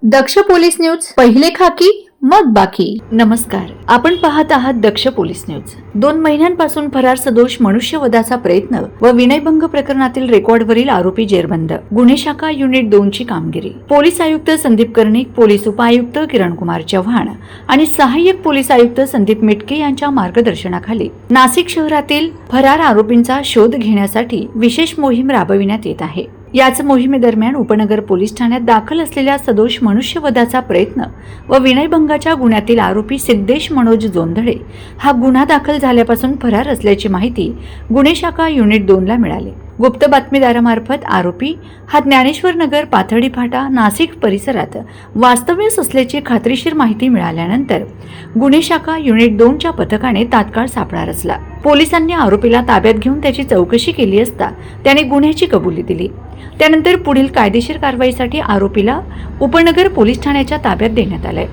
दक्ष police news, पहिले खाकी मग बाकी. नमस्कार, आपण पाहत आहात दक्ष पोलीस न्यूज. 2 महिन्यांपासून फरार सदोष मनुष्यवधाचा प्रयत्न व विनयभंग प्रकरणातील रेकॉर्डवरील आरोपी जेरबंद. गुन्हे शाखा युनिट 2 ची कामगिरी. पोलीस आयुक्त संदीप कर्णिक, पोलीस उपायुक्त किरणकुमार चव्हाण आणि सहाय्यक पोलीस आयुक्त संदीप मिटके यांच्या मार्गदर्शनाखाली नाशिक शहरातील फरार आरोपींचा शोध घेण्यासाठी विशेष मोहीम राबविण्यात येत आहे. याच मोहिमेदरम्यान उपनगर पोलीस ठाण्यात दाखल असलेल्या सदोष मनुष्यवधाचा प्रयत्न व विनयभंगाच्या गुन्ह्यातील आरोपी सिद्धेश मनोज जोंधळे हा गुन्हा दाखल झाल्यापासून फरार असल्याची माहिती गुन्हे शाखा युनिट 2 ला मिळाली. गुप्त बातमीदारामार्फत आरोपी हा ज्ञानेश्वर नगर, पाथर्डी फाटा, नाशिक परिसरात वास्तव्यास असल्याची खात्रीशीर माहिती मिळाल्यानंतर गुन्हे शाखा युनिट 2 च्या पथकाने तात्काळ सापळा रचला. पोलिसांनी आरोपीला ताब्यात घेऊन त्याची चौकशी केली असता त्याने गुन्ह्याची कबुली दिली. त्यानंतर पुढील कायदेशीर कारवाईसाठी आरोपीला उपनगर पोलीस ठाण्याच्या ताब्यात देण्यात आले.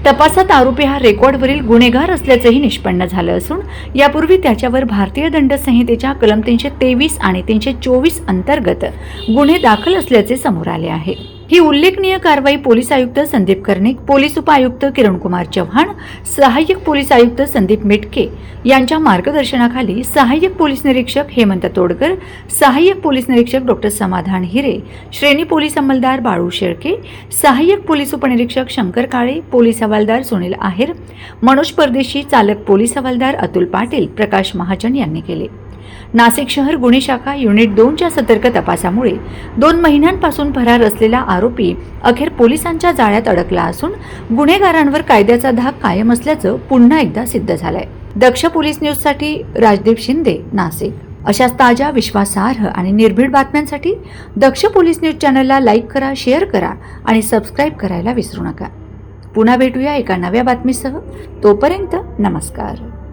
तपासात आरोपी हा रेकॉर्डवरील गुन्हेगार असल्याचंही निष्पन्न झालं असून यापूर्वी त्याच्यावर भारतीय दंड संहितेच्या कलम 323 आणि 324 अंतर्गत गुन्हे दाखल असल्याचे समोर आले आहे. ही उल्लेखनीय कारवाई पोलीस आयुक्त संदीप कर्णिक, पोलीस उपायुक्त किरणकुमार चव्हाण, सहाय्यक पोलीस आयुक्त संदीप मिटके यांच्या मार्गदर्शनाखाली सहाय्यक पोलीस निरीक्षक हेमंत तोडकर, सहाय्यक पोलीस निरीक्षक डॉ. समाधान हिरे, श्रेणी पोलीस अंमलदार बाळू शेळके, सहाय्यक पोलीस उपनिरीक्षक शंकर काळे, पोलीस हवालदार सुनील आहेर, मनोज परदेशी, चालक पोलीस हवालदार अतुल पाटील, प्रकाश महाजन यांनी केले. नाशिक शहर गुन्हे शाखा युनिट 2 च्या सतर्क तपासामुळे 2 महिन्यांपासून फरार असलेला आरोपी अखेर पोलिसांच्या जाळ्यात अडकला असून गुन्हेगारांवर कायद्याचा धाक कायम असल्याचं पुन्हा एकदा सिद्ध झालंय. दक्ष पोलीस न्यूज साठी राजदीप शिंदे, नाशिक. अशाच ताज्या, विश्वासार्ह आणि निर्भीड बातम्यांसाठी दक्ष पोलीस न्यूज चॅनलला लाईक करा, शेअर करा आणि सबस्क्राईब करायला विसरू नका. पुन्हा भेटूया एका नव्या बातमीसह. तोपर्यंत नमस्कार.